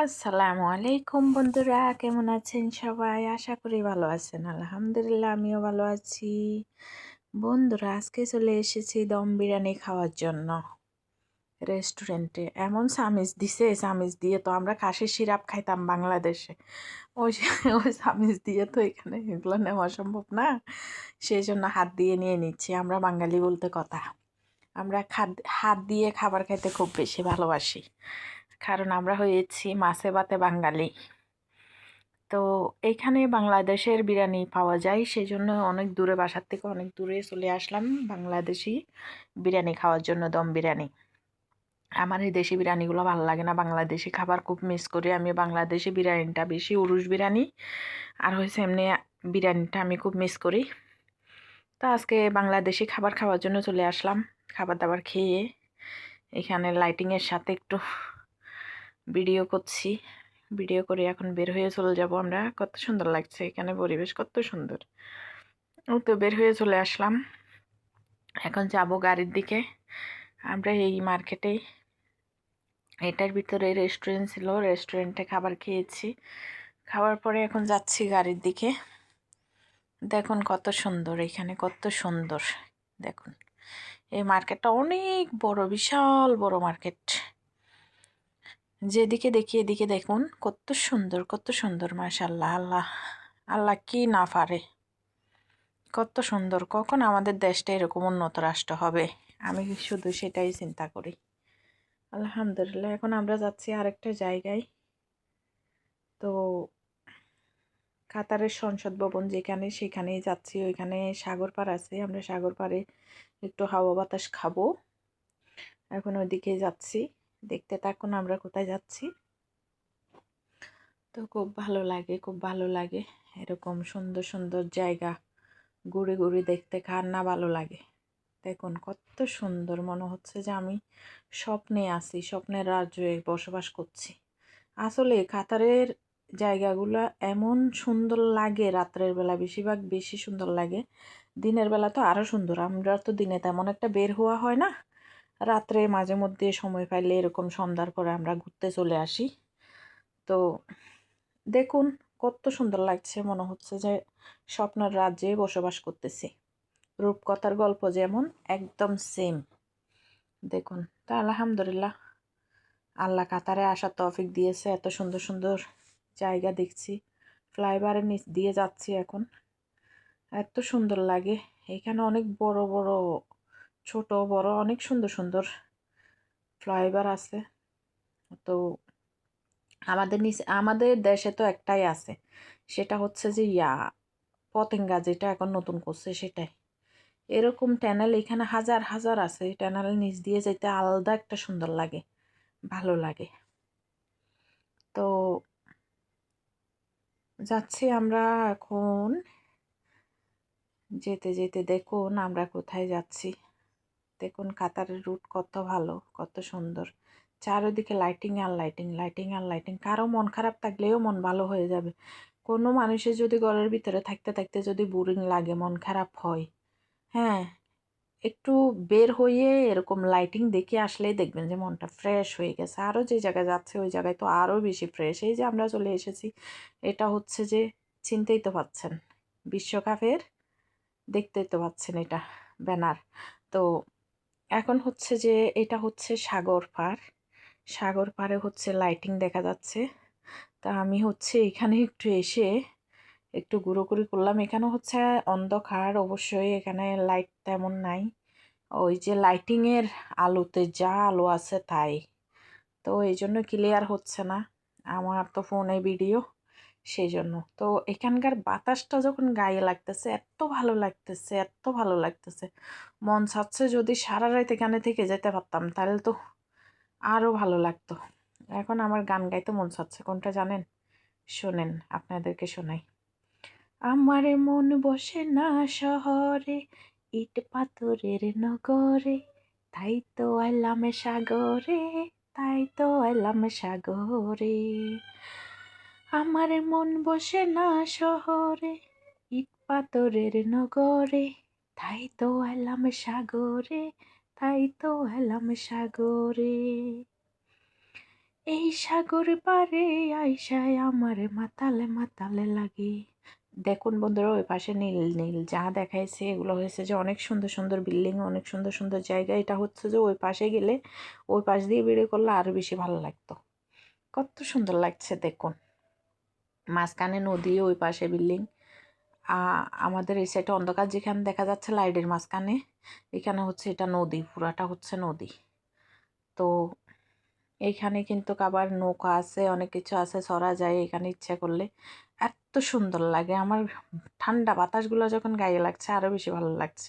আসসালামু আলাইকুম বন্ধুরা, কেমন আছেন সবাই? আশা করি ভালো আছেন। আলহামদুলিল্লাহ আমিও ভালো আছি। বন্ধুরা, আজকে চলে এসেছি দম বিরিয়ানি খাওয়ার জন্য রেস্টুরেন্টে। এমন সামিজ দিছে, সামিজ দিয়ে তো আমরা কাশির সিরাপ খাইতাম বাংলাদেশে। ওই ওই সামিজ দিয়ে তো এখানে এগুলো নেওয়া সম্ভব না। সেই জন্য হাত দিয়ে নিয়ে নিচ্ছি। আমরা বাঙালি বলতে কথা। আমরা হাত দিয়ে খাবার খেতে খুব বেশি ভালোবাসি, কারণ আমরা হয়েছি মাছে ভাতে বাঙালি। তো এইখানে বাংলাদেশের বিরিয়ানি পাওয়া যায়, সেই জন্য অনেক দূরে, বাসার থেকে অনেক দূরে চলে আসলাম বাংলাদেশি বিরিয়ানি খাওয়ার জন্য, দম বিরিয়ানি। আমার এই দেশি বিরিয়ানিগুলো ভালো লাগে না, বাংলাদেশি খাবার খুব মিস করি আমি। বাংলাদেশি বিরিয়ানিটা বেশি, উরুশ বিরিয়ানি আর হয়েছে এমনি বিরিয়ানিটা আমি খুব মিস করি। তো আজকে বাংলাদেশি খাবার খাওয়ার জন্য চলে আসলাম। খাবার দাবার খেয়ে এখানে লাইটিংয়ের সাথে একটু ভিডিও করছি। ভিডিও করে এখন বের হয়ে চলে যাব আমরা। কত সুন্দর লাগছে এখানে, পরিবেশ কত সুন্দর। তো বের হয়ে চলে আসলাম, এখন যাব গাড়ির দিকে। আমরা এই মার্কেটে, এটার ভিতরে রেস্টুরেন্ট ছিল, রেস্টুরেন্টে খাবার খেয়েছি। খাওয়ার পরে এখন যাচ্ছি গাড়ির দিকে। দেখুন কত সুন্দর এখানে, কত সুন্দর। দেখুন এই মার্কেটটা অনেক বড়, বিশাল বড় মার্কেট। যেদিকে দেখি এদিকে দেখুন কত সুন্দর, কত সুন্দর। মাশাআল্লাহ, আল্লাহ আল্লাহ কি না পারে। কত সুন্দর। কখন আমাদের দেশটা এরকম উন্নত রাষ্ট্র হবে, আমি শুধু সেটাই চিন্তা করি। আলহামদুলিল্লাহ। এখন আমরা যাচ্ছি আরেকটা জায়গায়। তো কাতারের সংসদ ভবন যেখানে, সেখানেই যাচ্ছি। ওইখানে সাগর পাড় আছে, আমরা সাগর পাড়ে একটু হাওয়া বাতাস খাবো। এখন ওইদিকে যাচ্ছি, দেখতে থাকুন আমরা কোথায় যাচ্ছি। তো খুব ভালো লাগে, খুব ভালো লাগে এরকম সুন্দর সুন্দর জায়গা ঘুরে ঘুরে দেখতে, কার না ভালো লাগে। দেখুন কত সুন্দর, মনে হচ্ছে যে আমি স্বপ্নে আছি, স্বপ্নের রাজ্যে বসবাস করছি। আসলে কাতারের জায়গাগুলো এমন সুন্দর লাগে রাত্রের বেলা, বেশিরভাগ বেশি সুন্দর লাগে। দিনের বেলা তো আরও সুন্দর। আমরা তো দিনে তেমন একটা বের হওয়া হয় না, রাত্রে মাঝে মধ্যে সময় পাইলে এরকম সন্ধ্যার পরে আমরা ঘুরতে চলে আসি। তো দেখুন কত সুন্দর লাগছে, মনে হচ্ছে যে স্বপ্নের রাজ্যে বসবাস করতেছি। রূপকথার গল্প যেমন, একদম সেম। দেখুন তা আলহামদুলিল্লাহ, আল্লাহ কাতারে আসার তৌফিক দিয়েছে। এত সুন্দর সুন্দর জায়গা দেখছি। ফ্লাইওভারের নিচ দিয়ে যাচ্ছি এখন, এত সুন্দর লাগে। এখানে অনেক বড় বড়, ছোট বড় অনেক সুন্দর সুন্দর ফ্লাইওভার আছে। তো আমাদের দেশে তো একটাই আছে, সেটা হচ্ছে যে পতেঙ্গা, যেটা এখন নতুন করছে সেটাই। এরকম টানেল এখানে হাজার হাজার আছে। টানেলের নিচ দিয়ে যেতে আলাদা একটা সুন্দর লাগে, ভালো লাগে। তো যাচ্ছি আমরা এখন। যেতে যেতে দেখুন আমরা কোথায় যাচ্ছি। দেখুন কাতারের রুট কত ভালো, কত সুন্দর। চারিদিকে লাইটিং আর লাইটিং, লাইটিং আর লাইটিং। কারো মন খারাপ থাকলেও মন ভালো হয়ে যাবে। কোনো মানুষের যদি ঘরের ভিতরে থাকতে থাকতে যদি বোরিং লাগে, মন খারাপ হয়, হ্যাঁ, একটু বের হয়ে এরকম লাইটিং দেখে আসলেই দেখবেন যে মনটা ফ্রেশ হয়ে গেছে। আরও যে জায়গায় যাচ্ছে ওই জায়গায় তো আরও বেশি ফ্রেশ। এই যে আমরা চলে এসেছি, এটা হচ্ছে যে, চিনতেই তো পাচ্ছেন, বিশ্বকাপের, দেখতেই তো পাচ্ছেন এটা ব্যানার। তো এখন হচ্ছে যে এটা হচ্ছে সাগর পাড়। সাগর পাড়ে হচ্ছে লাইটিং দেখা যাচ্ছে। তা আমি হচ্ছে এখানে একটু এসে একটু ঘুরোঘুরি করলাম। এখানে হচ্ছে অন্ধকার, অবশ্যই এখানে লাইট তেমন নাই। ওই যে লাইটিংয়ের আলোতে যা আলো আছে তাই, তো এই জন্য ক্লিয়ার হচ্ছে না আমার তো ফোনে ভিডিও, সেই জন্য। তো এখানকার বাতাসটা যখন গায়ে লাগতেছে, এত ভালো লাগতেছে, এত ভালো লাগতেছে, মন চাচ্ছে যদি সারা রাত এখানে থেকে যেতে পারতাম তাহলে তো আরও ভালো লাগতো। এখন আমার গান গাইতে মন চাচ্ছে, কোনটা জানেন? শোনেন, আপনাদেরকে শোনাই। আমার মন বসে না শহরে, ইট পাথরের নগরে, তাই তো এলাম সাগরে, তাই তো এলাম সাগরে। আমার মন বসে না শহরে, ইট পাথরের নগরে, তাই তো এলাম সাগরে, তাই তো এলাম সাগরে। এই সাগর পারে আইসায় আমারে মাতালে মাতালে লাগে। দেখুন বন্ধুরা, ওই পাশে নীল নীল যা দেখাইছে এগুলো হয়েছে যে অনেক সুন্দর সুন্দর বিল্ডিং, অনেক সুন্দর সুন্দর জায়গা। এটা হচ্ছে যে ওই পাশে গেলে ওই পাশ দিয়ে ভিডিও করলে আরও বেশি ভালো লাগতো। কত সুন্দর লাগছে দেখুন, মাঝখানে নদী, ওই পাশে বিল্ডিং। আমাদের এই সাইডে অন্ধকার যেখানে দেখা যাচ্ছে লাইটের মাঝখানে, এখানে হচ্ছে এটা নদী, পুরাটা হচ্ছে নদী। তো এইখানে কিন্তু আবার নৌকা আছে, অনেক কিছু আছে, সরা যায় এখানে ইচ্ছা করলে। এত সুন্দর লাগে আমার, ঠান্ডা বাতাসগুলো যখন গায়ে লাগছে আরও বেশি ভালো লাগছে।